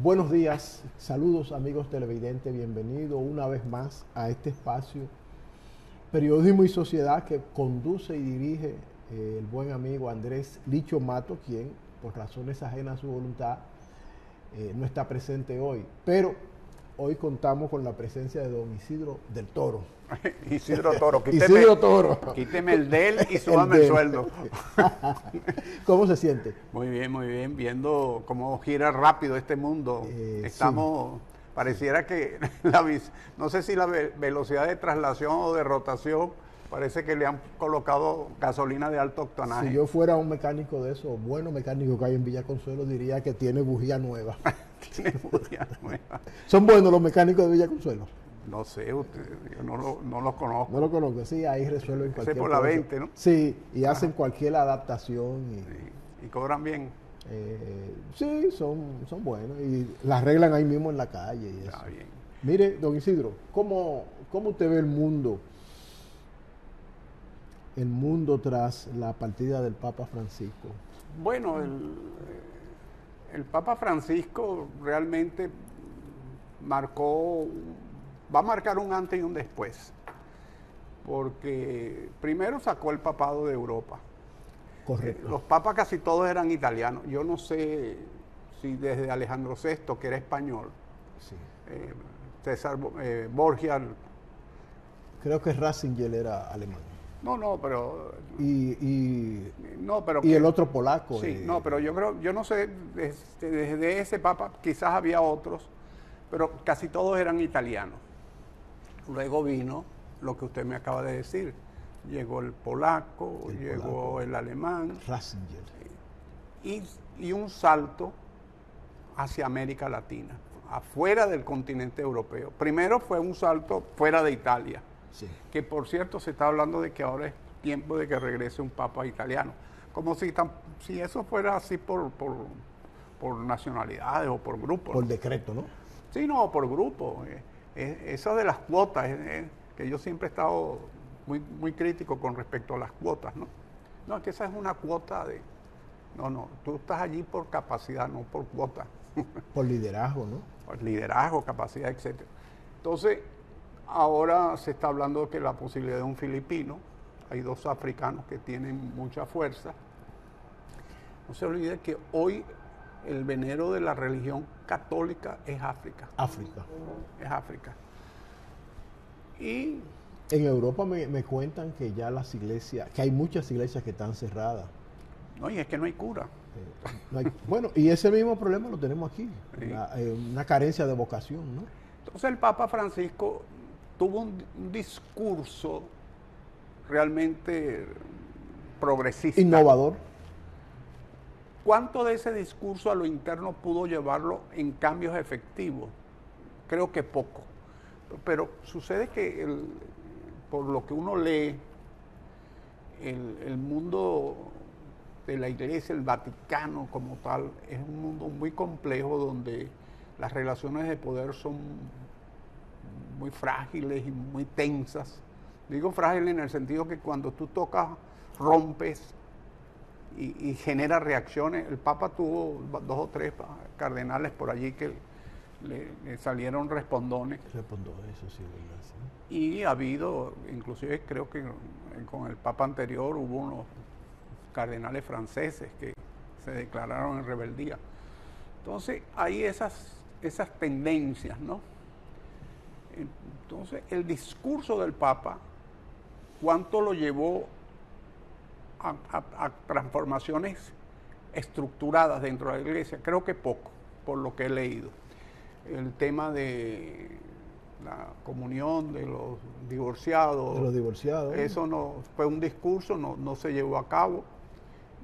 Buenos días, saludos amigos televidentes, bienvenidos una vez más a este espacio Periodismo y Sociedad que conduce y dirige el buen amigo Andrés Licho Mato, quien por razones ajenas a su voluntad no está presente hoy, pero hoy contamos con la presencia de don Isidro del Toro. Isidro Toro, Isidro Toro. Quíteme el de él y súbame el sueldo. ¿Cómo se siente? Muy bien, viendo cómo gira rápido este mundo. Estamos, pareciera que, no sé si la velocidad de traslación o de rotación, parece que le han colocado gasolina de alto octanaje. Si yo fuera un mecánico de esos, buenos mecánicos que hay en Villa Consuelo, diría que tiene bujía nueva. Tiene bujía nueva. ¿Son buenos los mecánicos de Villa Consuelo? No sé, yo no los conozco. No lo conozco, sí, ahí resuelven cualquier cosa. Por la 20, ¿no? Sí, y hacen cualquier adaptación. Y cobran bien. Sí, son buenos y las arreglan ahí mismo en la calle y eso. Está bien. Mire, don Isidro, ¿cómo usted ve el mundo? El mundo tras la partida del Papa Francisco. Bueno, el Papa Francisco realmente va a marcar un antes y un después, porque primero sacó el papado de Europa. Correcto. Los papas casi todos eran italianos. Yo no sé si desde Alejandro VI, que era español, Sí. César Borgia. Creo que Ratzinger era alemán. No, pero Y que, el otro polaco. Sí, pero yo no sé, desde ese papa quizás había otros, pero casi todos eran italianos. Luego vino lo que usted me acaba de decir. Llegó el polaco, llegó el alemán. Ratzinger. Y un salto hacia América Latina, afuera del continente europeo. Primero fue un salto fuera de Italia. Sí. Que por cierto se está hablando de que ahora es tiempo de que regrese un papa italiano. Como si eso fuera así por nacionalidades o por grupos. Por decreto, ¿no? Sí, no, por grupo. Eso de las cuotas, que yo siempre he estado muy crítico con respecto a las cuotas, ¿no? No, es que esa es una cuota de... No, tú estás allí por capacidad, no por cuota. Por liderazgo, ¿no? Por liderazgo, capacidad, etc. Entonces, ahora se está hablando que la posibilidad de un filipino, hay 2 africanos que tienen mucha fuerza. No se olvide que hoy el venero de la religión católica es África. Es África. Y en Europa me cuentan que ya las iglesias, que hay muchas iglesias que están cerradas. No, y es que no hay cura. Bueno, y ese mismo problema lo tenemos aquí, sí. Una carencia de vocación, ¿no? Entonces el Papa Francisco tuvo un discurso realmente progresista. Innovador. ¿Cuánto de ese discurso a lo interno pudo llevarlo en cambios efectivos? Creo que poco. Pero sucede que por lo que uno lee, el mundo de la Iglesia, el Vaticano como tal, es un mundo muy complejo donde las relaciones de poder son muy frágiles y muy tensas. Digo frágiles en el sentido que cuando tú tocas, rompes y genera reacciones. El Papa tuvo 2 o 3 cardenales por allí que le salieron respondones. Eso sí, ¿verdad? Sí. Y ha habido, inclusive creo que con el Papa anterior hubo unos cardenales franceses que se declararon en rebeldía. Entonces hay esas tendencias, ¿no? Entonces el discurso del Papa, ¿cuánto lo llevó a transformaciones estructuradas dentro de la Iglesia? Creo que poco, por lo que he leído. El tema de la comunión de los divorciados. Eso no fue un discurso, no se llevó a cabo,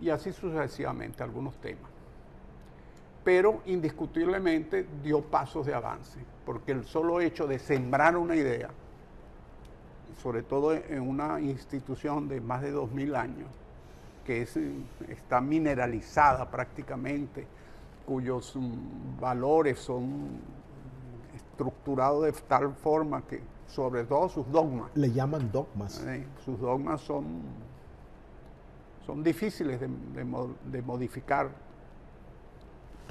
y así sucesivamente algunos temas. Pero indiscutiblemente dio pasos de avance, porque el solo hecho de sembrar una idea, sobre todo en una institución de más de 2000 años, que está mineralizada prácticamente, cuyos valores son estructurados de tal forma que, sobre todo sus dogmas. Le llaman dogmas. Sus dogmas son difíciles de modificar.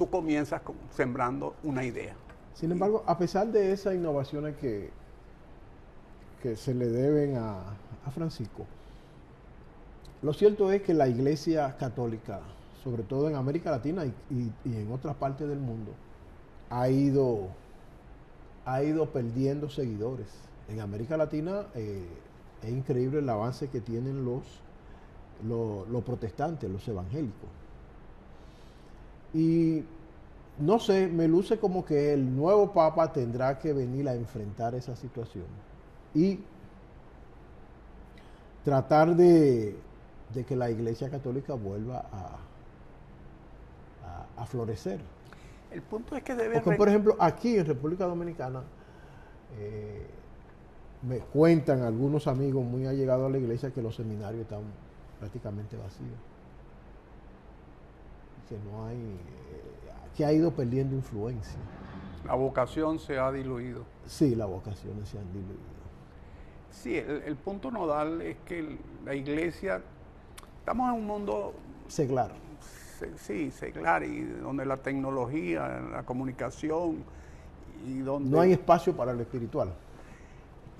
tú comienzas sembrando una idea. Sin embargo, a pesar de esas innovaciones que se le deben a Francisco, lo cierto es que la Iglesia Católica, sobre todo en América Latina y en otras partes del mundo, ha ido perdiendo seguidores. En América Latina es increíble el avance que tienen los protestantes, los evangélicos. Y no sé, me luce como que el nuevo Papa tendrá que venir a enfrentar esa situación y tratar de que la Iglesia Católica vuelva a florecer. El punto es que debe... Porque, por ejemplo, aquí en República Dominicana, me cuentan algunos amigos muy allegados a la iglesia que los seminarios están prácticamente vacíos. Que no hay... que ha ido perdiendo influencia. La vocación se ha diluido. Sí, las vocaciones se han diluido. Sí, el punto nodal es que la iglesia... Estamos en un mundo... Seglar. Sí, seglar, y donde la tecnología, la comunicación, y donde... No hay espacio para lo espiritual.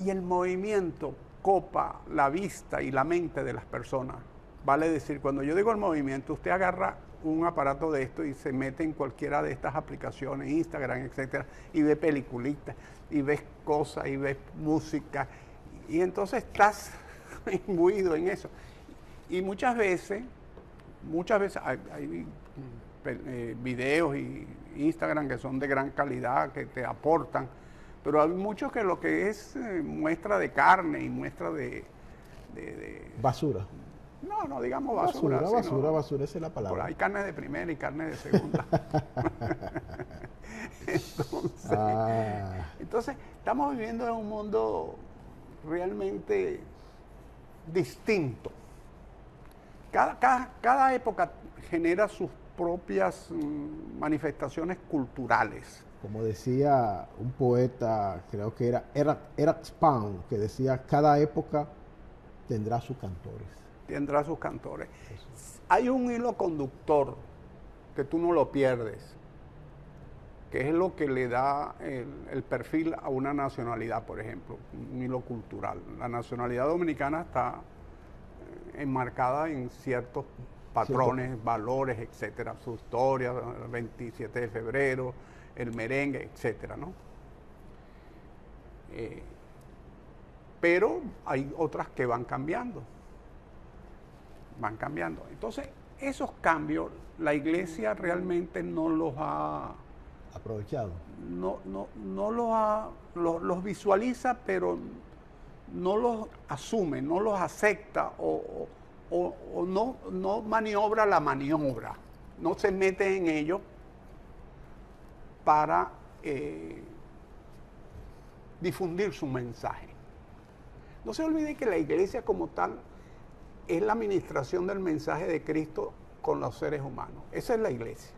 Y el movimiento copa la vista y la mente de las personas. Vale decir, cuando yo digo el movimiento, usted agarra un aparato de esto y se mete en cualquiera de estas aplicaciones, Instagram, etcétera, y ve peliculitas, y ves cosas, y ves música, y entonces estás imbuido en eso. Y muchas veces hay videos y Instagram que son de gran calidad, que te aportan, pero hay muchos que lo que es muestra de carne y muestra de basura. No digamos basura. Basura, esa es la palabra. Hay carne de primera y carne de segunda. Entonces, estamos viviendo en un mundo realmente distinto. Cada época genera sus propias manifestaciones culturales. Como decía un poeta, creo que era Eric Spawn, que decía, cada época tendrá sus cantores. Tendrá sus cantores. Hay un hilo conductor que tú no lo pierdes, que es lo que le da el perfil a una nacionalidad, por ejemplo, un hilo cultural. La nacionalidad dominicana está enmarcada en ciertos patrones, valores, etcétera, su historia, el 27 de febrero, el merengue, etcétera, ¿no? Pero hay otras que van cambiando. Entonces, esos cambios, la iglesia realmente no los ha aprovechado. No los visualiza, pero no los asume, no los acepta o no maniobra la maniobra, no se mete en ello para difundir su mensaje. No se olvide que la iglesia como tal es la administración del mensaje de Cristo con los seres humanos. Esa es la iglesia.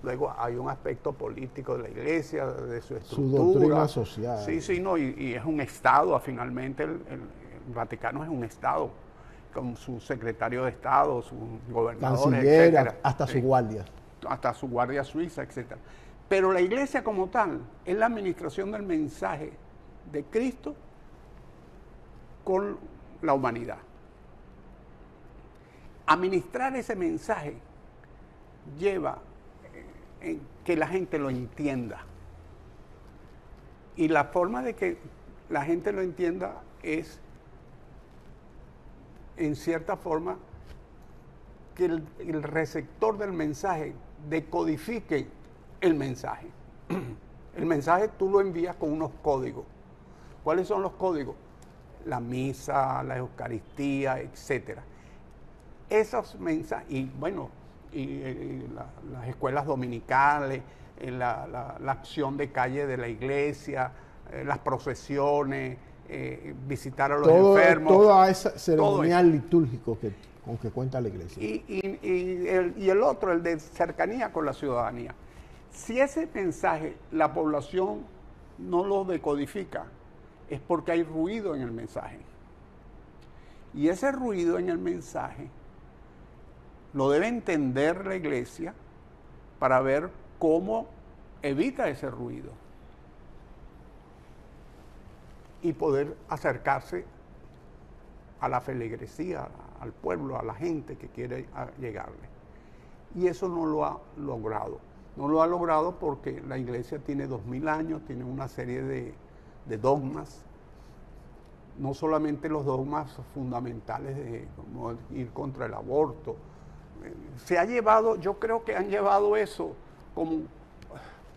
Luego hay un aspecto político de la iglesia, de su estructura. Su doctrina social. Sí, no, y es un Estado, finalmente el Vaticano es un Estado, con su secretario de Estado, su gobernador, canciller, hasta su guardia. Hasta su guardia suiza, etcétera. Pero la iglesia como tal es la administración del mensaje de Cristo con la humanidad. Administrar ese mensaje lleva en que la gente lo entienda. Y la forma de que la gente lo entienda es, en cierta forma, que el receptor del mensaje decodifique el mensaje. El mensaje tú lo envías con unos códigos. ¿Cuáles son los códigos? La misa, la Eucaristía, etcétera. Esos mensajes, y bueno, las escuelas dominicales, la acción de calle de la iglesia, las procesiones, visitar a los enfermos. Toda esa ceremonial litúrgico con que cuenta la iglesia. Y el otro, el de cercanía con la ciudadanía. Si ese mensaje la población no lo decodifica, es porque hay ruido en el mensaje. Y ese ruido en el mensaje lo debe entender la iglesia para ver cómo evita ese ruido y poder acercarse a la feligresía, al pueblo, a la gente que quiere llegarle. Y eso no lo ha logrado. No lo ha logrado porque la iglesia tiene 2000 años, tiene una serie de dogmas, no solamente los dogmas fundamentales de como ir contra el aborto. Se ha llevado, yo creo que han llevado eso como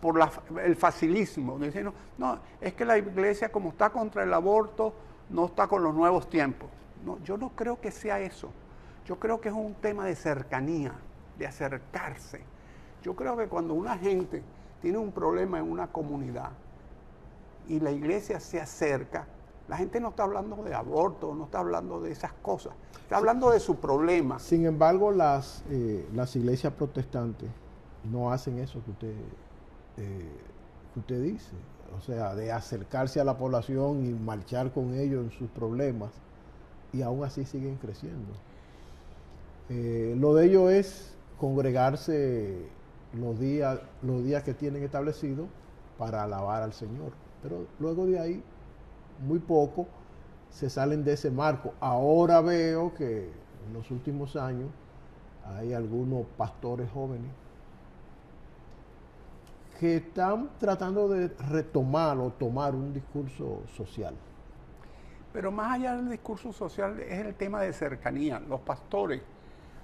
por el facilismo. Dicen, no, es que la iglesia como está contra el aborto, no está con los nuevos tiempos. No, yo no creo que sea eso. Yo creo que es un tema de cercanía, de acercarse. Yo creo que cuando una gente tiene un problema en una comunidad y la iglesia se acerca, la gente no está hablando de aborto, no está hablando de esas cosas, está hablando de su problema. Sin embargo, las iglesias protestantes no hacen eso que usted dice, o sea, de acercarse a la población y marchar con ellos en sus problemas, y aún así siguen creciendo. Lo de ellos es congregarse los días que tienen establecidos para alabar al Señor, pero luego de ahí muy poco se salen de ese marco. Ahora veo que en los últimos años hay algunos pastores jóvenes que están tratando de retomar o tomar un discurso social. Pero más allá del discurso social es el tema de cercanía. Los pastores,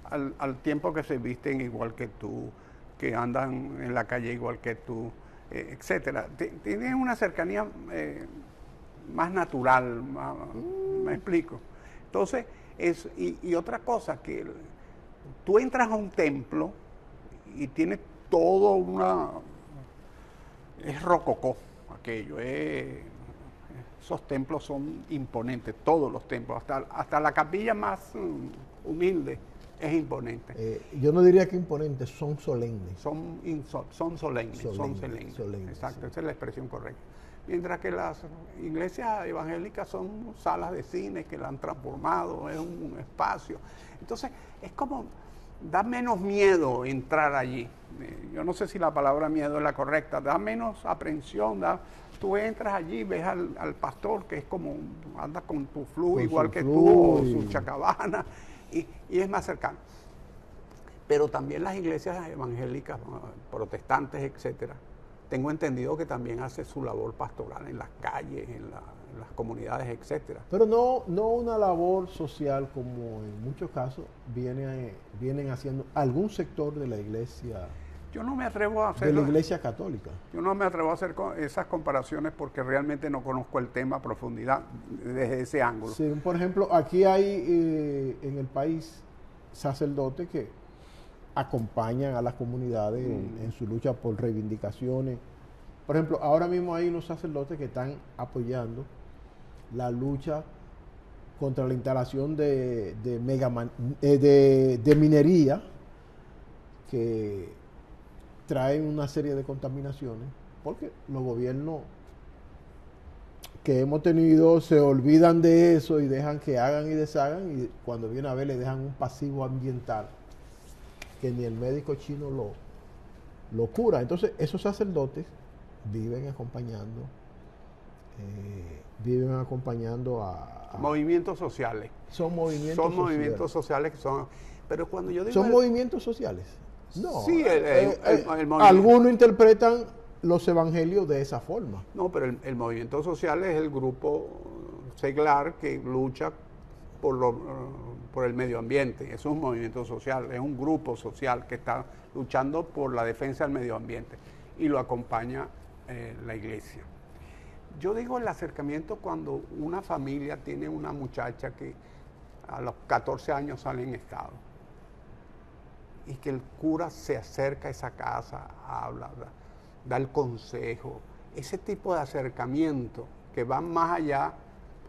al tiempo que se visten igual que tú, que andan en la calle igual que tú, etcétera, tienen una cercanía más natural, me explico. Entonces, y otra cosa, que tú entras a un templo y tienes todo es rococó, aquello, esos templos son imponentes, todos los templos, hasta la capilla más humilde es imponente. Yo no diría que imponentes, son solemnes. Son solemnes. Exacto, esa es la expresión correcta. Mientras que las iglesias evangélicas son salas de cine que la han transformado, es un espacio. Entonces, es como, da menos miedo entrar allí. Yo no sé si la palabra miedo es la correcta, da menos aprensión, tú entras allí, ves al pastor que es como, anda con tu flu igual que tú, o su chacabana, y es más cercano. Pero también las iglesias evangélicas, protestantes, etcétera, tengo entendido que también hace su labor pastoral en las calles, en las comunidades, etcétera. Pero no una labor social como en muchos casos vienen haciendo algún sector de la iglesia. Yo no me atrevo a hacer... De la iglesia católica. Yo no me atrevo a hacer esas comparaciones porque realmente no conozco el tema a profundidad desde ese ángulo. Sí, por ejemplo, aquí hay en el país sacerdotes que acompañan a las comunidades en su lucha por reivindicaciones. Por ejemplo, ahora mismo hay unos sacerdotes que están apoyando la lucha contra la instalación de minería que traen una serie de contaminaciones, porque los gobiernos que hemos tenido se olvidan de eso y dejan que hagan y deshagan, y cuando viene a ver le dejan un pasivo ambiental que ni el médico chino lo cura. Entonces esos sacerdotes viven acompañando a movimientos sociales. Son movimientos sociales que son... Pero cuando yo digo... ¿Son movimientos sociales? No. Sí, el movimiento. Algunos interpretan los evangelios de esa forma. No, pero el movimiento social es el grupo seglar que lucha por el medio ambiente. Eso es un movimiento social, es un grupo social que está luchando por la defensa del medio ambiente y lo acompaña la iglesia. Yo digo el acercamiento cuando una familia tiene una muchacha que a los 14 años sale en estado y que el cura se acerca a esa casa, habla, da el consejo, ese tipo de acercamiento que va más allá,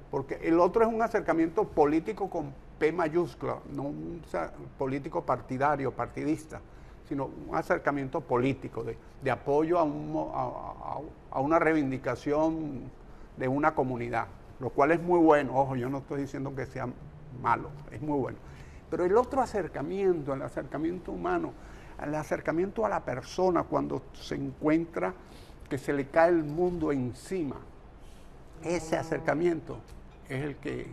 porque el otro es un acercamiento político con P mayúscula, no un político partidario, partidista, sino un acercamiento político, de apoyo a una reivindicación de una comunidad, lo cual es muy bueno. Ojo, yo no estoy diciendo que sea malo, es muy bueno. Pero el otro acercamiento, el acercamiento humano, el acercamiento a la persona cuando se encuentra que se le cae el mundo encima. Ese acercamiento es el que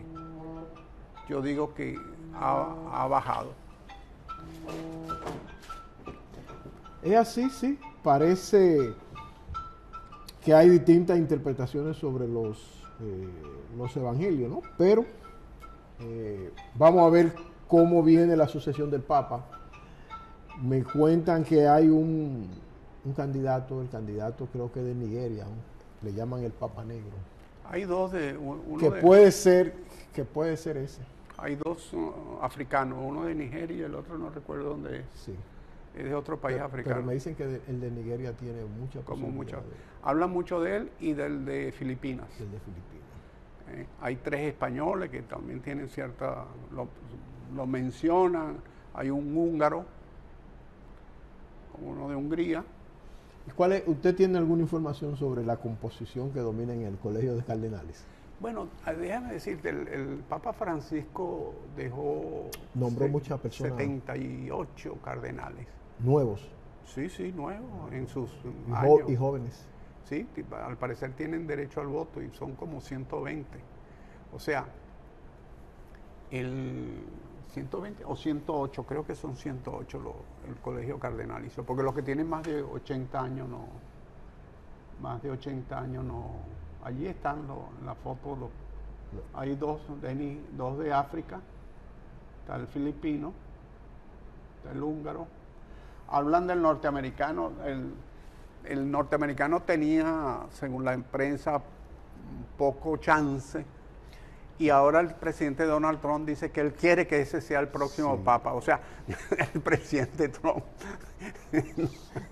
yo digo que ha bajado. Es así, sí. Parece que hay distintas interpretaciones sobre los evangelios, ¿no? Pero vamos a ver cómo viene la sucesión del Papa. Me cuentan que hay un candidato, el candidato creo que de Nigeria, le llaman el Papa Negro. Hay dos puede ser ese. Hay dos africanos, uno de Nigeria y el otro no recuerdo dónde es. Sí. Es de otro país africano. Pero me dicen que el de Nigeria tiene mucha posibilidad. Hablan mucho de él y del de Filipinas. El de Filipinas. Hay 3 españoles que también tienen lo mencionan. Hay un húngaro, uno de Hungría. ¿Usted tiene alguna información sobre la composición que domina en el Colegio de Cardenales? Bueno, déjame decirte, el Papa Francisco nombró muchas personas. 78 cardenales. ¿Nuevos? Sí, nuevos, en sus años. Y jóvenes. Sí, al parecer tienen derecho al voto y son como 120. O sea, el 120 o 108, creo que son 108 el colegio cardenalicio, porque los que tienen más de 80 años no. Allí están en la foto, hay dos de África, está el filipino, está el húngaro. Hablan del norteamericano, el norteamericano tenía, según la prensa, poco chance, y ahora el presidente Donald Trump dice que él quiere que ese sea el próximo papa. O sea, el presidente Trump.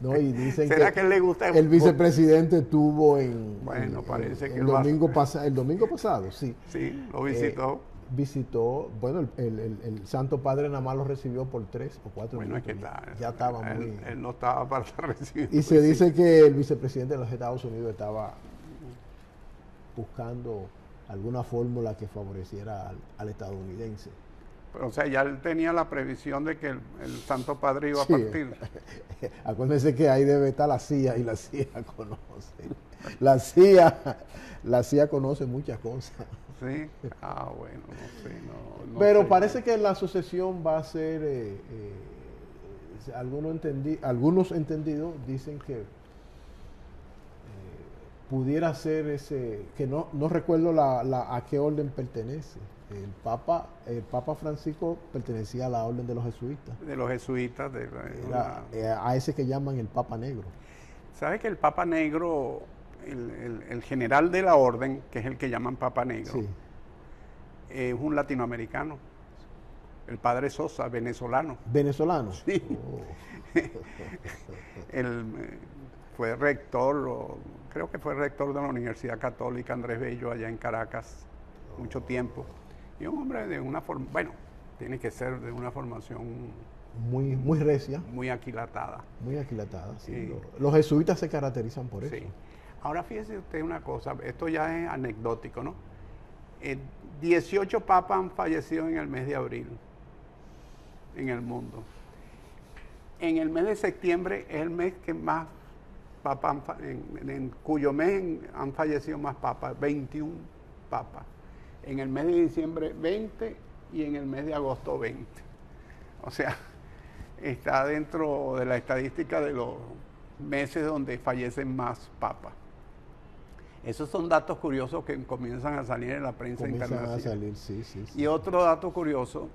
No, y dicen ¿será que él le gusta? El vicepresidente tuvo parece que el domingo pasado, sí. Sí, lo visitó. Visitó, bueno, el Santo Padre nada más lo recibió por 3 o 4 minutos. Es que ya estaba muy... Él no estaba para recibir. Y se dice que el vicepresidente de los Estados Unidos estaba buscando alguna fórmula que favoreciera al estadounidense. Pero, o sea, ya él tenía la previsión de que el Santo Padre iba a partir. Acuérdense que ahí debe estar la CIA y la CIA conoce. La CIA conoce muchas cosas. Sí, bueno, no sé. No pero sé. Parece que la sucesión va a ser, algunos entendidos dicen que pudiera ser ese, que no recuerdo a qué orden pertenece. El Papa Francisco pertenecía a la orden de los jesuitas. De los jesuitas. A ese que llaman el Papa Negro. ¿Sabes que el Papa Negro, el general de la orden, que es el que llaman Papa Negro, sí, es un latinoamericano? El padre Sosa, venezolano. ¿Venezolano? Sí. Oh. Él fue rector, creo que fue rector de la Universidad Católica Andrés Bello allá en Caracas mucho tiempo. Y un hombre de una forma, bueno, tiene que ser de una formación muy recia. Muy aquilatada. Muy aquilatada, sí. Sí. Los jesuitas se caracterizan por eso. Sí. Ahora fíjese usted una cosa, esto ya es anecdótico, ¿no? 18 papas han fallecido en el mes de abril en el mundo. En el mes de septiembre es el mes que más papas, en cuyo mes han fallecido más papas, 21 papas. En el mes de diciembre 20 y en el mes de agosto 20. O sea, está dentro de la estadística de los meses donde fallecen más papas. Esos son datos curiosos que comienzan a salir en la prensa internacional. Comienzan a salir, sí. Y otro dato curioso,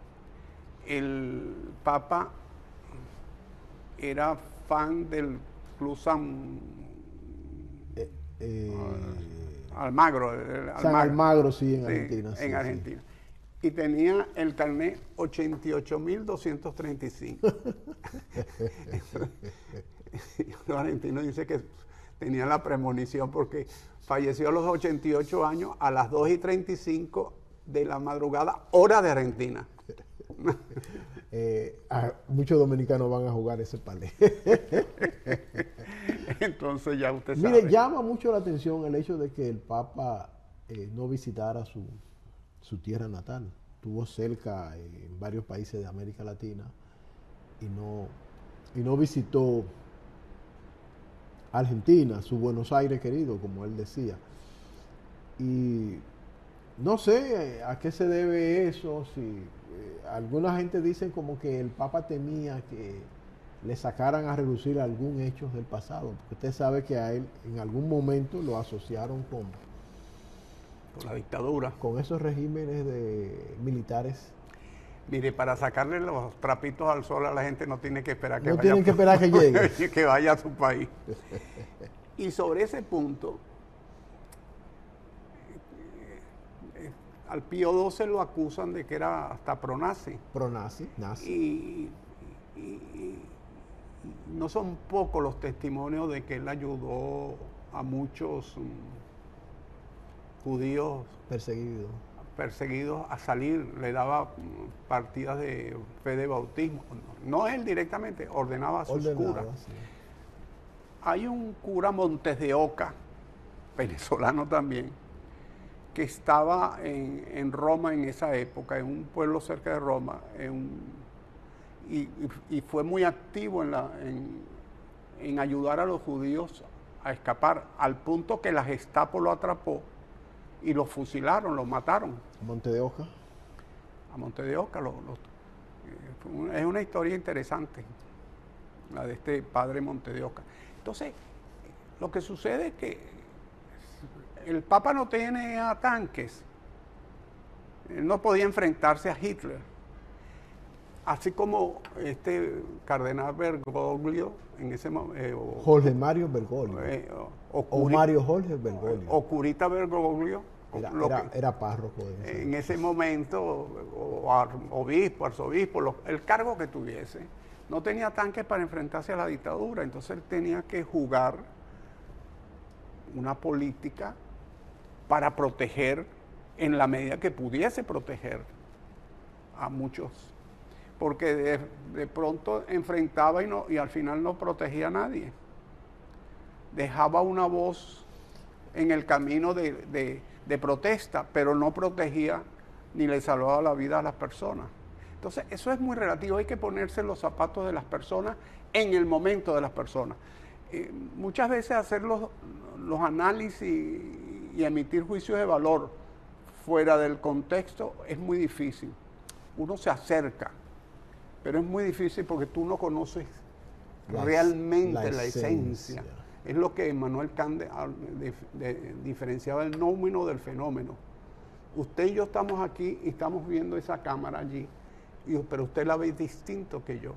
el Papa era fan del Club Almagro. San Almagro, sí, en Argentina. Sí, en Argentina. Sí. Y tenía el carnet 88.235. Los argentinos dicen que tenía la premonición porque falleció a los 88 años a las 2:35 de la madrugada, hora de Argentina. Muchos dominicanos van a jugar ese palé. Entonces ya usted sabe. Mire, llama mucho la atención el hecho de que el Papa no visitara su tierra natal. Estuvo cerca en varios países de América Latina y no y no visitó Argentina, su Buenos Aires querido, como él decía. Y no sé a qué se debe eso, si alguna gente dice como que el Papa temía que le sacaran a relucir algún hecho del pasado, porque usted sabe que a él en algún momento lo asociaron Con la dictadura. con esos regímenes de militares. Mire, para sacarle los trapitos al sol a la gente no tiene que esperar que No vaya tienen que esperar que llegue. que vaya a su país. Y sobre ese punto, al Pío XII lo acusan de que era hasta pronazi. Pronazi, nazi. Y no son pocos los testimonios de que él ayudó a muchos judíos perseguidos a salir, le daba partidas de fe de bautismo. No él directamente, ordenaba a sus curas. Sí. Hay un cura Montes de Oca, venezolano también, que estaba en Roma en esa época, en un pueblo cerca de Roma, y fue muy activo en ayudar a los judíos a escapar, al punto que la Gestapo lo atrapó y lo fusilaron, lo mataron. ¿A Monte de Oca? A Monte de Oca. Es una historia interesante, la de este padre Monte de Oca. Entonces, lo que sucede es que el Papa no tenía tanques, él no podía enfrentarse a Hitler. Así como este cardenal Bergoglio, en ese momento. Jorge Mario Bergoglio. O Mario Jorge Bergoglio. O Curita Bergoglio. Era párroco. En ese momento, obispo, arzobispo, el cargo que tuviese, no tenía tanques para enfrentarse a la dictadura. Entonces él tenía que jugar una política para proteger, en la medida que pudiese proteger a muchos. Porque de pronto enfrentaba y al final no protegía a nadie. Dejaba una voz en el camino de protesta, pero no protegía ni le salvaba la vida a las personas. Entonces, eso es muy relativo. Hay que ponerse en los zapatos de las personas en el momento de las personas. Muchas veces hacer los análisis y emitir juicios de valor fuera del contexto es muy difícil. Uno se acerca, pero es muy difícil porque tú no conoces realmente la esencia. Es lo que Immanuel Kant diferenciaba el nómeno del fenómeno. Usted y yo estamos aquí y estamos viendo esa cámara allí, pero usted la ve distinto que yo.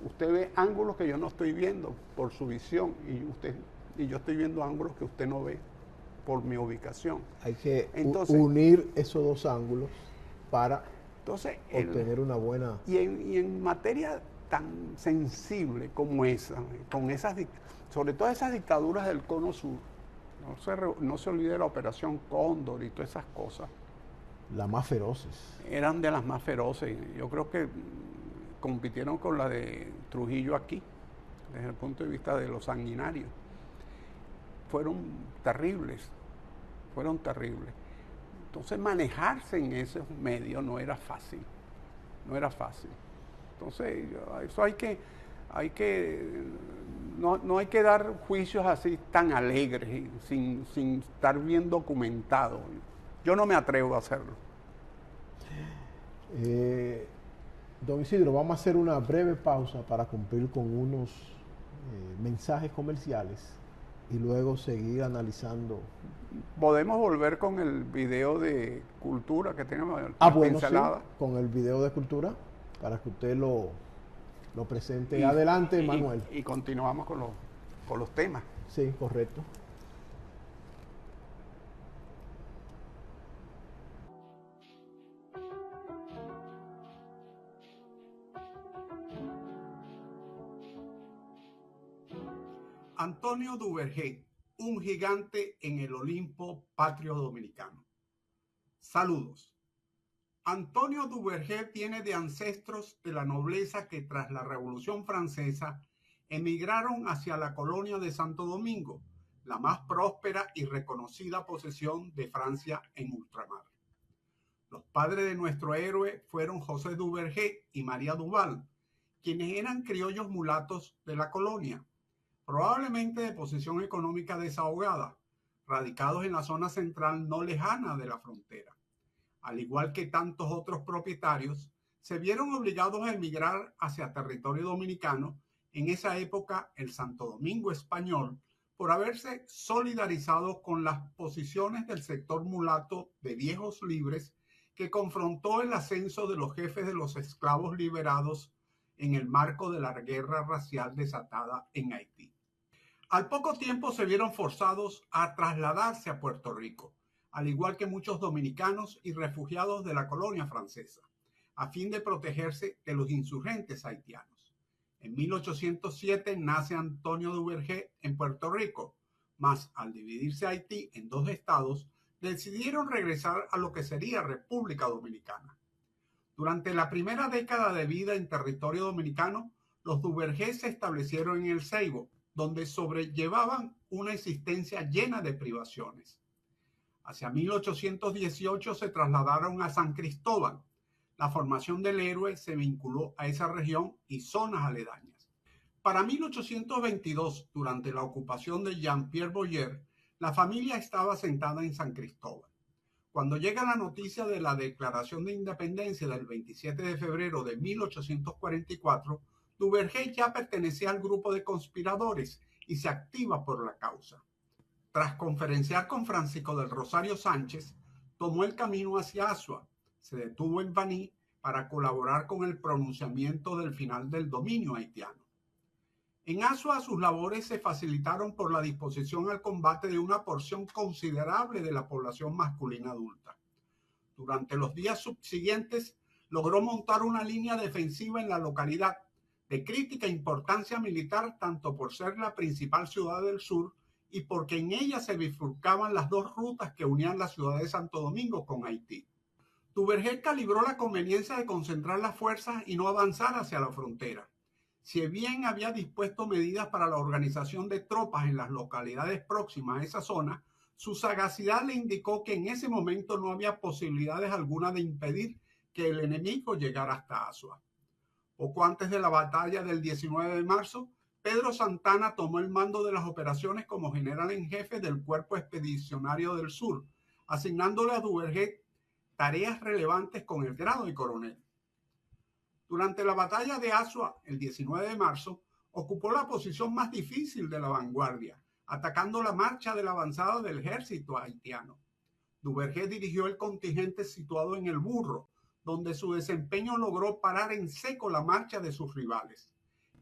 Usted ve ángulos que yo no estoy viendo por su visión y yo estoy viendo ángulos que usted no ve por mi ubicación. Hay que unir esos dos ángulos para obtener una buena... Y en materia tan sensible como esa, sobre todo esas dictaduras del Cono Sur, no se olvide la Operación Cóndor y todas esas cosas. Las más feroces. Eran de las más feroces. Yo creo que compitieron con la de Trujillo aquí, desde el punto de vista de los sanguinarios. Fueron terribles. Entonces manejarse en esos medios no era fácil. Entonces eso no hay que dar juicios así tan alegres, sin estar bien documentado. Yo no me atrevo a hacerlo. Don Isidro, vamos a hacer una breve pausa para cumplir con unos mensajes comerciales y luego seguir analizando. Podemos volver con el video de cultura que tenemos. Bueno, sí, con el video de cultura, para que usted lo presente. Adelante, Manuel. Y continuamos con los temas. Sí, correcto. Antonio Duvergé, un gigante en el Olimpo patrio dominicano. Saludos. Antonio Duvergé viene de ancestros de la nobleza que tras la Revolución Francesa emigraron hacia la colonia de Santo Domingo, la más próspera y reconocida posesión de Francia en ultramar. Los padres de nuestro héroe fueron José Duvergé y María Duval, quienes eran criollos mulatos de la colonia, probablemente de posición económica desahogada, radicados en la zona central no lejana de la frontera. Al igual que tantos otros propietarios, se vieron obligados a emigrar hacia territorio dominicano, en esa época el Santo Domingo español, por haberse solidarizado con las posiciones del sector mulato de viejos libres que confrontó el ascenso de los jefes de los esclavos liberados en el marco de la guerra racial desatada en Haití. Al poco tiempo se vieron forzados a trasladarse a Puerto Rico, al igual que muchos dominicanos y refugiados de la colonia francesa, a fin de protegerse de los insurgentes haitianos. En 1807 nace Antonio Duvergé en Puerto Rico, mas al dividirse Haití en dos estados, decidieron regresar a lo que sería República Dominicana. Durante la primera década de vida en territorio dominicano, los Duvergé se establecieron en El Ceibo, donde sobrellevaban una existencia llena de privaciones. Hacia 1818 se trasladaron a San Cristóbal. La formación del héroe se vinculó a esa región y zonas aledañas. Para 1822, durante la ocupación de Jean-Pierre Boyer, la familia estaba asentada en San Cristóbal. Cuando llega la noticia de la Declaración de Independencia del 27 de febrero de 1844, Duvergé ya pertenecía al grupo de conspiradores y se activa por la causa. Tras conferenciar con Francisco del Rosario Sánchez, tomó el camino hacia Azua. Se detuvo en Baní para colaborar con el pronunciamiento del final del dominio haitiano. En Azua sus labores se facilitaron por la disposición al combate de una porción considerable de la población masculina adulta. Durante los días subsiguientes logró montar una línea defensiva en la localidad, de crítica importancia militar tanto por ser la principal ciudad del sur y porque en ella se bifurcaban las dos rutas que unían la ciudad de Santo Domingo con Haití. Duvergé calibró la conveniencia de concentrar las fuerzas y no avanzar hacia la frontera. Si bien había dispuesto medidas para la organización de tropas en las localidades próximas a esa zona, su sagacidad le indicó que en ese momento no había posibilidades alguna de impedir que el enemigo llegara hasta Azua. Poco antes de la batalla del 19 de marzo, Pedro Santana tomó el mando de las operaciones como general en jefe del Cuerpo Expedicionario del Sur, asignándole a Duvergé tareas relevantes con el grado de coronel. Durante la batalla de Azua, el 19 de marzo, ocupó la posición más difícil de la vanguardia, atacando la marcha de la avanzada del ejército haitiano. Duvergé dirigió el contingente situado en El Burro, donde su desempeño logró parar en seco la marcha de sus rivales.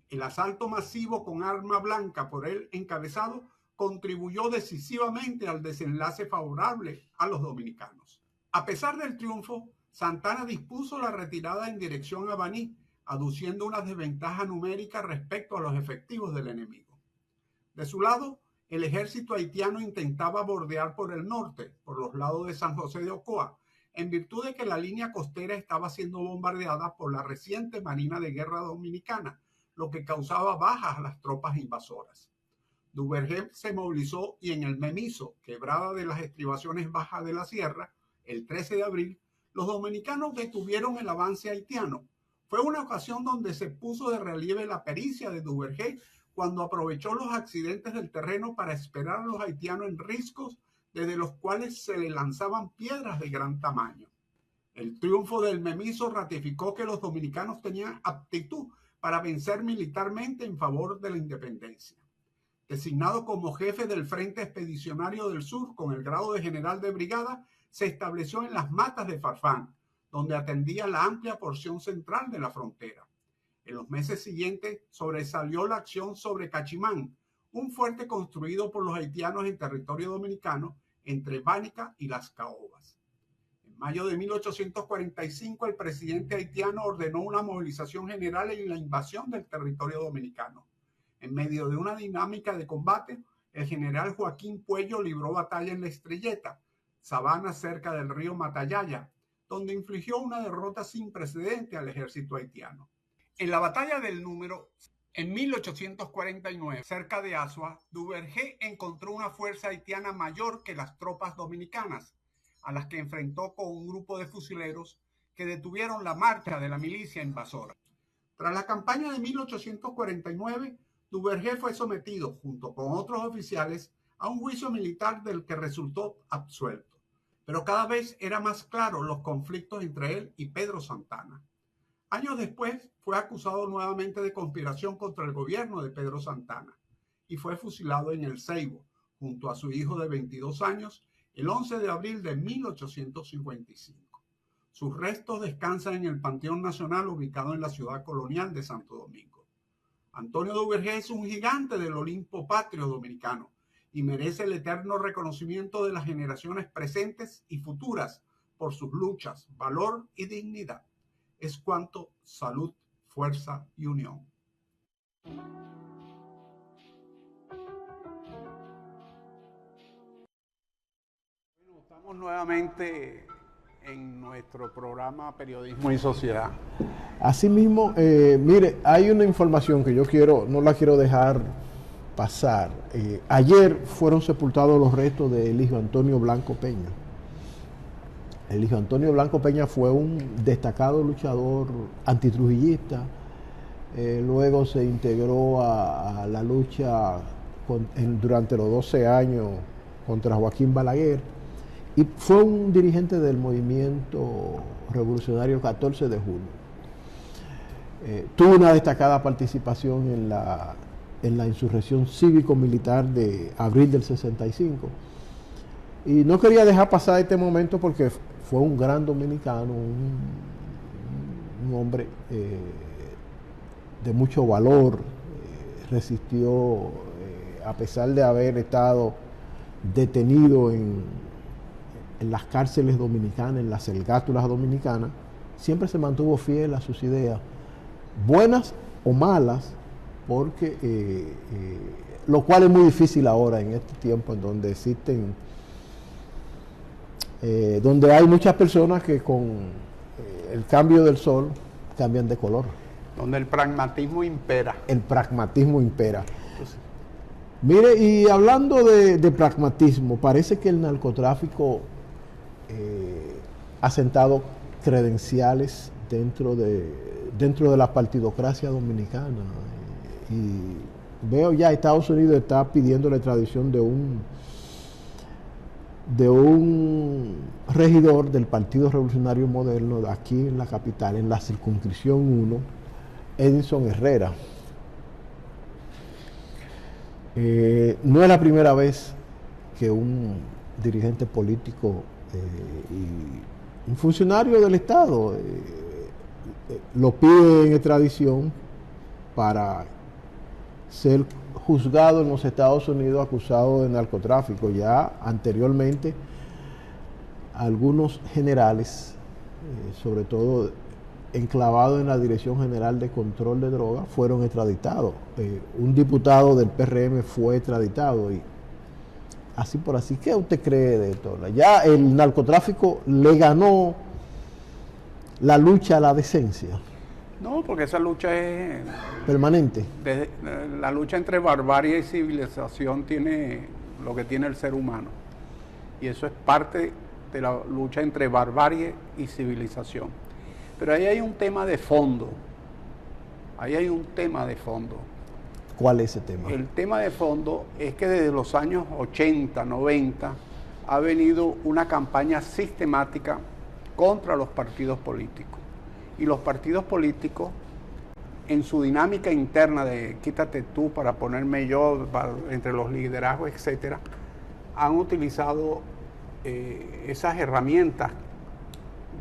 El asalto masivo con arma blanca por él encabezado contribuyó decisivamente al desenlace favorable a los dominicanos. A pesar del triunfo, Santana dispuso la retirada en dirección a Baní, aduciendo una desventaja numérica respecto a los efectivos del enemigo. De su lado, el ejército haitiano intentaba bordear por el norte, por los lados de San José de Ocoa, en virtud de que la línea costera estaba siendo bombardeada por la reciente Marina de Guerra Dominicana, lo que causaba bajas a las tropas invasoras. Duvergé se movilizó y en el Memiso, quebrada de las estribaciones bajas de la sierra, el 13 de abril, los dominicanos detuvieron el avance haitiano. Fue una ocasión donde se puso de relieve la pericia de Duvergé cuando aprovechó los accidentes del terreno para esperar a los haitianos en riscos desde los cuales se le lanzaban piedras de gran tamaño. El triunfo del Memiso ratificó que los dominicanos tenían aptitud para vencer militarmente en favor de la independencia. Designado como jefe del Frente Expedicionario del Sur con el grado de general de brigada, se estableció en las Matas de Farfán, donde atendía la amplia porción central de la frontera. En los meses siguientes sobresalió la acción sobre Cachimán, un fuerte construido por los haitianos en territorio dominicano entre Bánica y Las Caobas. En mayo de 1845, el presidente haitiano ordenó una movilización general en la invasión del territorio dominicano. En medio de una dinámica de combate, el general Joaquín Puello libró batalla en La Estrelleta, sabana cerca del río Matallaya, donde infligió una derrota sin precedente al ejército haitiano. En la batalla del Número, en 1849, cerca de Azua, Duvergé encontró una fuerza haitiana mayor que las tropas dominicanas, a las que enfrentó con un grupo de fusileros que detuvieron la marcha de la milicia invasora. Tras la campaña de 1849, Duvergé fue sometido, junto con otros oficiales, a un juicio militar del que resultó absuelto. Pero cada vez era más claro los conflictos entre él y Pedro Santana. Años después fue acusado nuevamente de conspiración contra el gobierno de Pedro Santana y fue fusilado en El Ceibo, junto a su hijo de 22 años, el 11 de abril de 1855. Sus restos descansan en el Panteón Nacional ubicado en la ciudad colonial de Santo Domingo. Antonio Duvergé es un gigante del Olimpo patrio dominicano y merece el eterno reconocimiento de las generaciones presentes y futuras por sus luchas, valor y dignidad. Es cuanto, salud, fuerza y unión. Bueno, estamos nuevamente en nuestro programa Periodismo y Sociedad. Asimismo, mire, hay una información que yo no la quiero dejar pasar. Ayer fueron sepultados los restos del hijo Antonio Blanco Peña. El hijo Antonio Blanco Peña fue un destacado luchador antitrujillista. Luego se integró a la lucha durante los 12 años contra Joaquín Balaguer y fue un dirigente del movimiento revolucionario 14 de julio. Tuvo una destacada participación en la insurrección cívico-militar de abril del 65. Y no quería dejar pasar este momento porque fue un gran dominicano, un hombre de mucho valor, resistió, a pesar de haber estado detenido en las cárceles dominicanas, en las celgátulas dominicanas, siempre se mantuvo fiel a sus ideas, buenas o malas, porque lo cual es muy difícil ahora en este tiempo en donde existen, donde hay muchas personas que con el cambio del sol cambian de color. Donde el pragmatismo impera. El pragmatismo impera. Mire, y hablando de pragmatismo, parece que el narcotráfico ha sentado credenciales dentro de la partidocracia dominicana. Y veo ya Estados Unidos está pidiendo la extradición de un regidor del Partido Revolucionario Moderno aquí en la capital, en la circunscripción 1, Edinson Herrera. No es la primera vez que un dirigente político y un funcionario del Estado lo pide en extradición para ser juzgado en los Estados Unidos acusado de narcotráfico. Ya anteriormente algunos generales, sobre todo enclavados en la Dirección General de Control de Drogas, fueron extraditados. Un diputado del PRM fue extraditado y así por así. ¿Qué usted cree de esto? Ya el narcotráfico le ganó la lucha a la decencia. No, porque esa lucha es permanente. La lucha entre barbarie y civilización tiene lo que tiene el ser humano. Y eso es parte de la lucha entre barbarie y civilización. Pero ahí hay un tema de fondo. Ahí hay un tema de fondo. ¿Cuál es ese tema? El tema de fondo es que desde los años 80, 90, ha venido una campaña sistemática contra los partidos políticos. Y los partidos políticos, en su dinámica interna de quítate tú para ponerme yo, entre los liderazgos, etcétera, han utilizado esas herramientas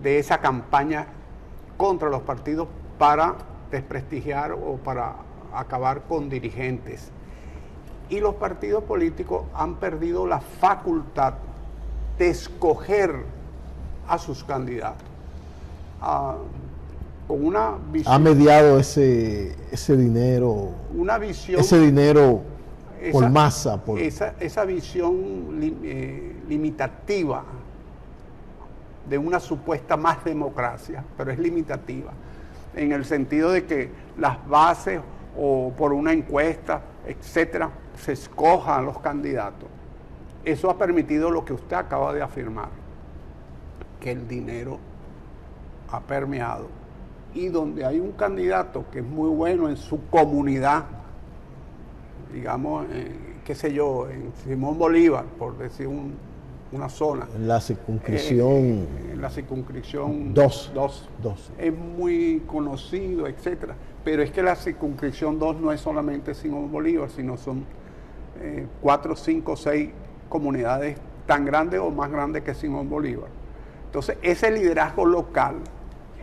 de esa campaña contra los partidos para desprestigiar o para acabar con dirigentes. Y los partidos políticos han perdido la facultad de escoger a sus candidatos. Con una visión, ha mediado ese dinero, una visión, ese dinero por masa. Esa visión limitativa de una supuesta más democracia, pero es limitativa, en el sentido de que las bases o por una encuesta, etcétera, se escojan los candidatos. Eso ha permitido lo que usted acaba de afirmar, que el dinero ha permeado y donde hay un candidato que es muy bueno en su comunidad, digamos, qué sé yo, en Simón Bolívar, por decir una zona. En la circunscripción. En la circunscripción 2. Es muy conocido, etcétera. Pero es que la circunscripción 2 no es solamente Simón Bolívar, sino son 4, 5, 6 comunidades tan grandes o más grandes que Simón Bolívar. Entonces, ese liderazgo local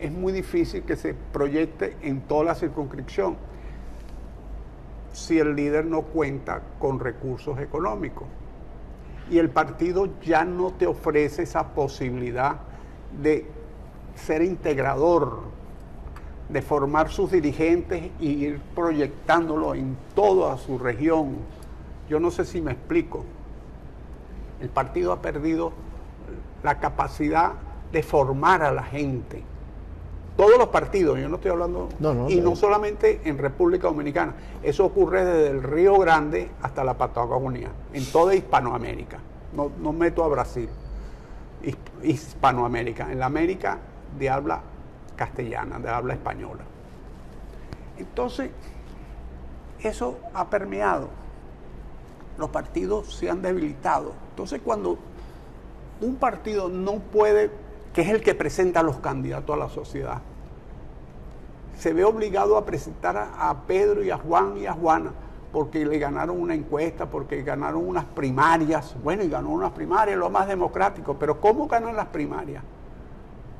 es muy difícil que se proyecte en toda la circunscripción si el líder no cuenta con recursos económicos. Y el partido ya no te ofrece esa posibilidad de ser integrador, de formar sus dirigentes y ir proyectándolo en toda su región. Yo no sé si me explico. El partido ha perdido la capacidad de formar a la gente. Todos los partidos, yo no estoy hablando, no solamente en República Dominicana, eso ocurre desde el Río Grande hasta la Patagonia, en toda Hispanoamérica, no meto a Brasil, Hispanoamérica, en la América de habla castellana, de habla española. Entonces, eso ha permeado, los partidos se han debilitado. Entonces, cuando un partido no puede, que es el que presenta a los candidatos a la sociedad, se ve obligado a presentar a Pedro y a Juan y a Juana porque le ganaron una encuesta, porque ganaron unas primarias. Bueno, y ganó unas primarias, lo más democrático, pero ¿cómo ganan las primarias?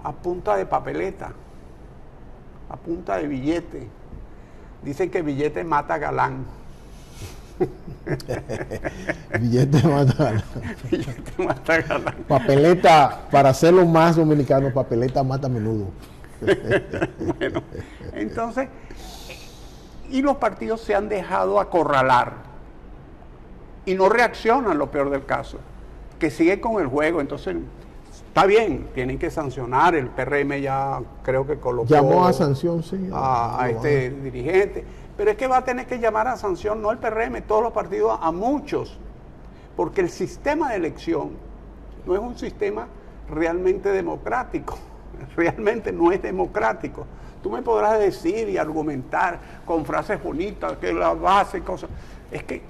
A punta de papeleta, a punta de billete. Dicen que billete mata galán. Billete mata galán. Billete mata galán. Papeleta, para hacerlo más dominicano, papeleta mata menudo. Bueno, entonces, y los partidos se han dejado acorralar y no reaccionan, lo peor del caso, que sigue con el juego. Entonces, está bien, tienen que sancionar, el PRM ya creo que colocó, llamó a sanción, sí, a este dirigente, pero es que va a tener que llamar a sanción no el PRM, todos los partidos, a muchos, porque el sistema de elección no es un sistema realmente democrático, realmente no es democrático. Tú me podrás decir y argumentar con frases bonitas, que la base, cosas. Es que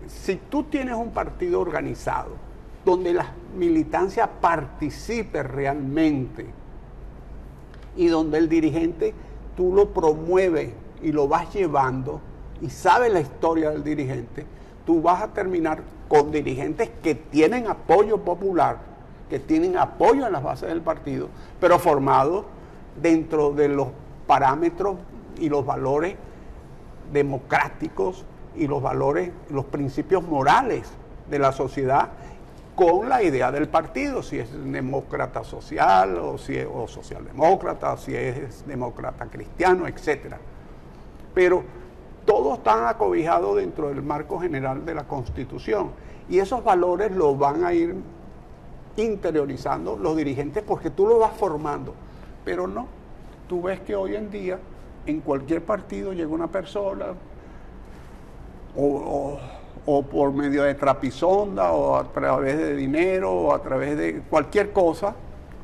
si tú tienes un partido organizado, donde la militancia participe realmente y donde el dirigente tú lo promueves y lo vas llevando y sabes la historia del dirigente, tú vas a terminar con dirigentes que tienen apoyo popular, que tienen apoyo en las bases del partido, pero formados dentro de los parámetros y los valores democráticos y los valores, los principios morales de la sociedad, con la idea del partido, si es demócrata social o si es socialdemócrata, si es demócrata cristiano, etcétera. Pero todos están acobijados dentro del marco general de la Constitución y esos valores los van a ir interiorizando los dirigentes porque tú lo vas formando, pero no. Tú ves que hoy en día en cualquier partido llega una persona o por medio de trapisonda o a través de dinero o a través de cualquier cosa,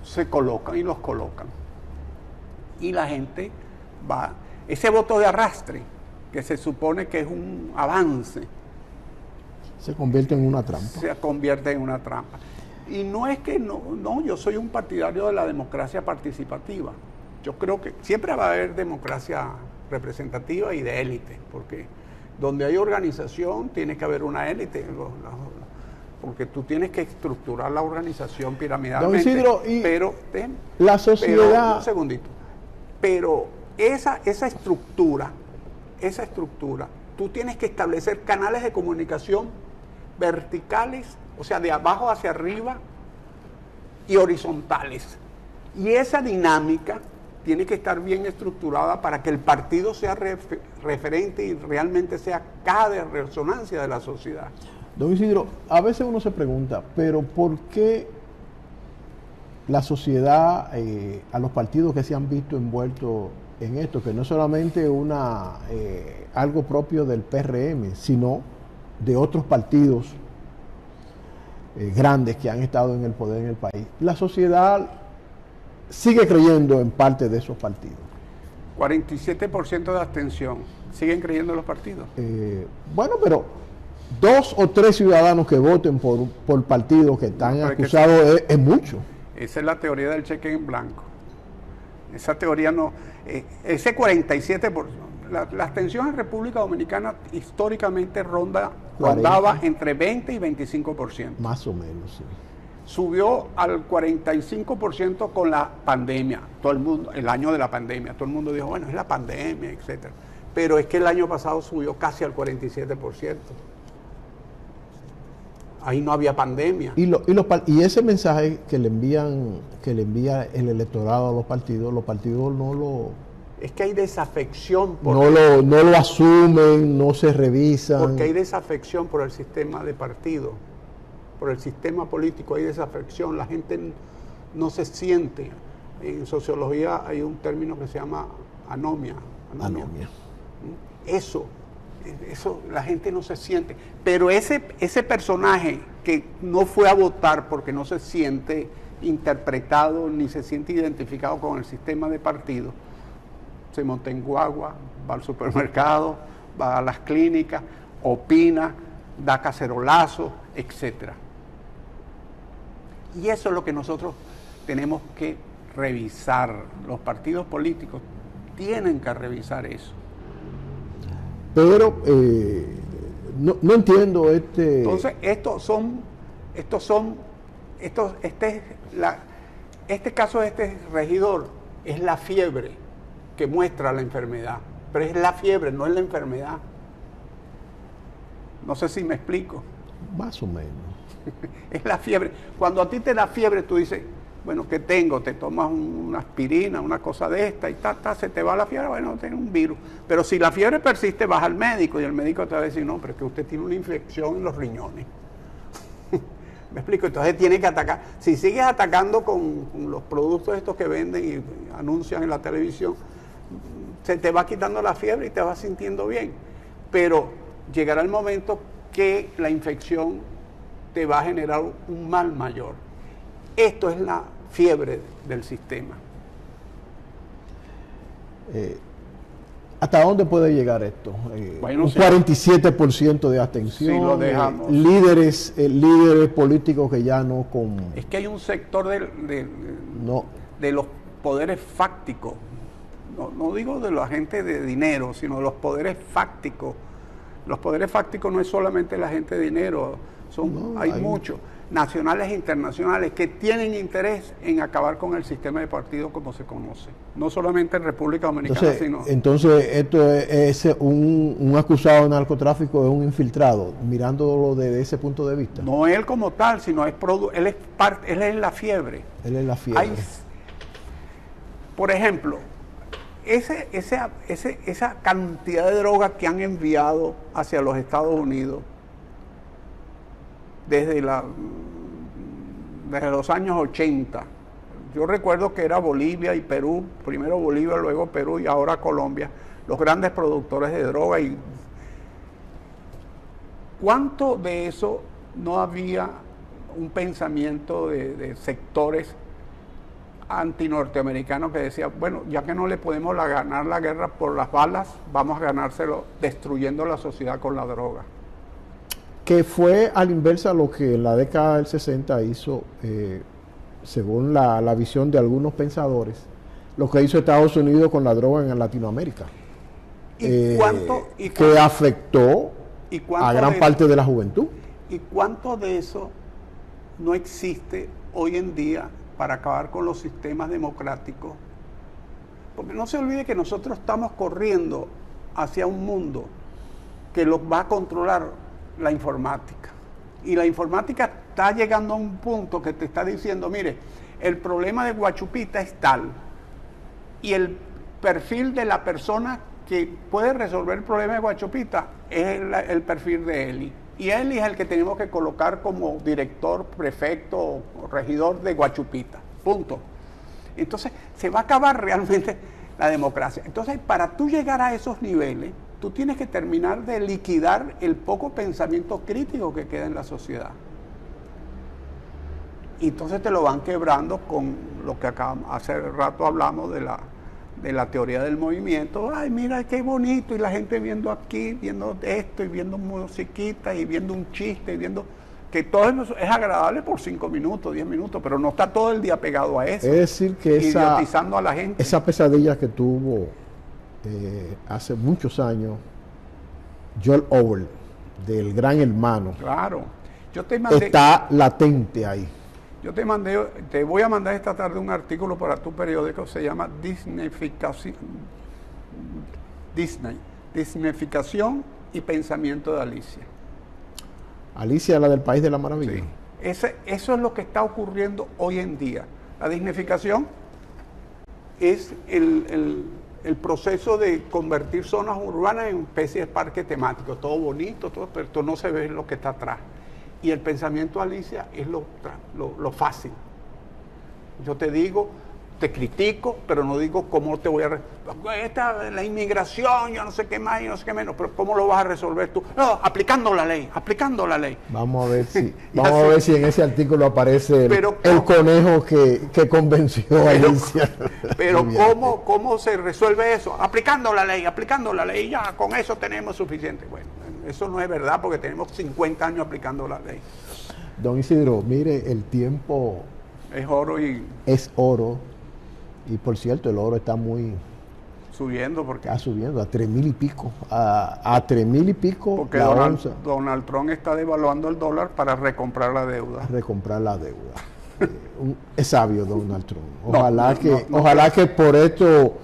se colocan y los colocan. Y la gente va, ese voto de arrastre, que se supone que es un avance, se convierte en una trampa. Se convierte en una trampa. Y no es que no, yo soy un partidario de la democracia participativa. Yo creo que siempre va a haber democracia representativa y de élite, porque donde hay organización tiene que haber una élite, porque tú tienes que estructurar la organización piramidalmente. Don Isidro, pero la sociedad... Un segundito. Pero esa estructura, tú tienes que establecer canales de comunicación verticales, o sea, de abajo hacia arriba, y horizontales. Y esa dinámica tiene que estar bien estructurada para que el partido sea referente y realmente sea caja de resonancia de la sociedad. Don Isidro, a veces uno se pregunta, pero ¿por qué la sociedad, a los partidos que se han visto envueltos en esto, que no es solamente algo propio del PRM, sino de otros partidos grandes que han estado en el poder en el país? La sociedad sigue creyendo en parte de esos partidos. 47% de abstención. ¿Siguen creyendo los partidos? Bueno, pero 2 o 3 ciudadanos que voten por partidos que están acusados es mucho. Esa es la teoría del cheque en blanco. Esa teoría no... ese 47%... La abstención en República Dominicana históricamente rondaba entre 20 y 25%. Más o menos, sí. Subió al 45% con la pandemia. Todo el mundo, el año de la pandemia, todo el mundo dijo, bueno, es la pandemia, etcétera. Pero es que el año pasado subió casi al 47%. Ahí no había pandemia. Y ese mensaje que le envía el electorado a los partidos no lo... Es que hay desafección por... No lo asumen, no se revisan. Porque hay desafección por el sistema de partido, por el sistema político hay desafección, la gente no se siente. En sociología hay un término que se llama anomia. Eso, la gente no se siente. Pero ese personaje que no fue a votar porque no se siente interpretado ni se siente identificado con el sistema de partido, se monta en guagua, va al supermercado, va a las clínicas, opina, da cacerolazo, etc. Y eso es lo que nosotros tenemos que revisar. Los partidos políticos tienen que revisar eso. Pero no entiendo Entonces, este caso de este regidor es la fiebre que muestra la enfermedad, pero es la fiebre, no es la enfermedad. No sé si me explico. Más o menos. Es la fiebre. Cuando a ti te da fiebre, tú dices, bueno, ¿qué tengo? Te tomas una aspirina, una cosa de esta y se te va la fiebre, bueno, tienes un virus. Pero si la fiebre persiste, vas al médico y el médico te va a decir, no, pero es que usted tiene una infección en los riñones. ¿Me explico? Entonces tiene que atacar. Si sigues atacando con los productos estos que venden y anuncian en la televisión, se te va quitando la fiebre y te vas sintiendo bien. Pero llegará el momento que la infección te va a generar un mal mayor. Esto es la fiebre del sistema. ¿Hasta dónde puede llegar esto? Bueno, un 47% de abstención, si lo dejamos. Líderes políticos que ya no con... Es que hay un sector de los poderes fácticos, no digo de la gente de dinero, sino de los poderes fácticos. Los poderes fácticos no es solamente la gente de dinero, hay muchos, nacionales e internacionales, que tienen interés en acabar con el sistema de partidos como se conoce. No solamente en República Dominicana, Entonces, esto es un acusado de narcotráfico, es un infiltrado, mirándolo desde ese punto de vista. No él como tal, sino él es la fiebre. Él es la fiebre. Por ejemplo, esa cantidad de drogas que han enviado hacia los Estados Unidos desde los años 80. Yo recuerdo que era Bolivia y Perú, primero Bolivia, luego Perú y ahora Colombia, los grandes productores de droga. Y ¿cuánto de eso no había un pensamiento de sectores antinorteamericanos que decían, bueno, ya que no le podemos ganar la guerra por las balas, vamos a ganárselo destruyendo la sociedad con la droga? Que fue a la inversa lo que en la década del 60 hizo, según la visión de algunos pensadores, lo que hizo Estados Unidos con la droga en Latinoamérica. Que afectó a gran parte de la juventud. ¿Y cuánto de eso no existe hoy en día para acabar con los sistemas democráticos? Porque no se olvide que nosotros estamos corriendo hacia un mundo que los va a controlar la informática. Y la informática está llegando a un punto que te está diciendo, mire, el problema de Guachupita es tal, y el perfil de la persona que puede resolver el problema de Guachupita es el perfil de Eli. Y Eli es el que tenemos que colocar como director, prefecto o regidor de Guachupita. Punto. Entonces, se va a acabar realmente la democracia. Entonces, para tú llegar a esos niveles, tú tienes que terminar de liquidar el poco pensamiento crítico que queda en la sociedad. Y entonces te lo van quebrando con lo que hace rato hablamos de de la teoría del movimiento. Ay, mira qué bonito, y la gente viendo aquí, viendo esto, y viendo musiquita, y viendo un chiste, y viendo que todo eso es agradable por 5 minutos, 10 minutos, pero no está todo el día pegado a eso. Es decir, que idiotizando a la gente. Esa pesadilla que tuvo hace muchos años George Orwell, del Gran Hermano, claro. Yo te mandé, está latente ahí. te voy a mandar esta tarde un artículo para tu periódico, se llama Disneyficación y pensamiento de Alicia. Alicia, la del País de la Maravilla. Sí. Eso es lo que está ocurriendo hoy en día. La disneyficación es el proceso de convertir zonas urbanas en especies de parque temático, todo bonito, todo, pero esto no se ve lo que está atrás. Y el pensamiento Alicia es lo fácil. Yo te digo, te critico, pero no digo cómo te voy a... la inmigración, yo no sé qué más y no sé qué menos, pero ¿cómo lo vas a resolver tú? No, aplicando la ley. Vamos a ver si en ese artículo aparece el conejo que convenció a Alicia. Pero ¿cómo se resuelve eso? Aplicando la ley, ya con eso tenemos suficiente. Bueno, eso no es verdad porque tenemos 50 años aplicando la ley. Don Isidro, mire, el tiempo... Es oro Es oro. Y por cierto, el oro está muy... Subiendo porque... Está subiendo a 3,000 y pico. A 3,000 y pico porque la onza. Donald Trump está devaluando el dólar para recomprar la deuda. Es sabio Donald Trump. Ojalá que por esto...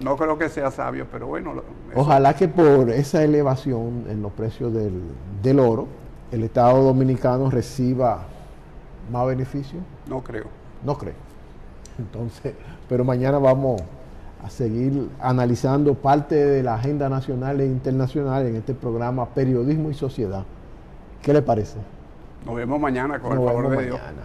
No creo que sea sabio, pero bueno... Ojalá que por esa elevación en los precios del oro, el Estado Dominicano reciba más beneficios. No creo. No creo. Entonces, pero mañana vamos a seguir analizando parte de la agenda nacional e internacional en este programa Periodismo y Sociedad. ¿Qué le parece? Nos vemos mañana con el favor de Dios. Mañana.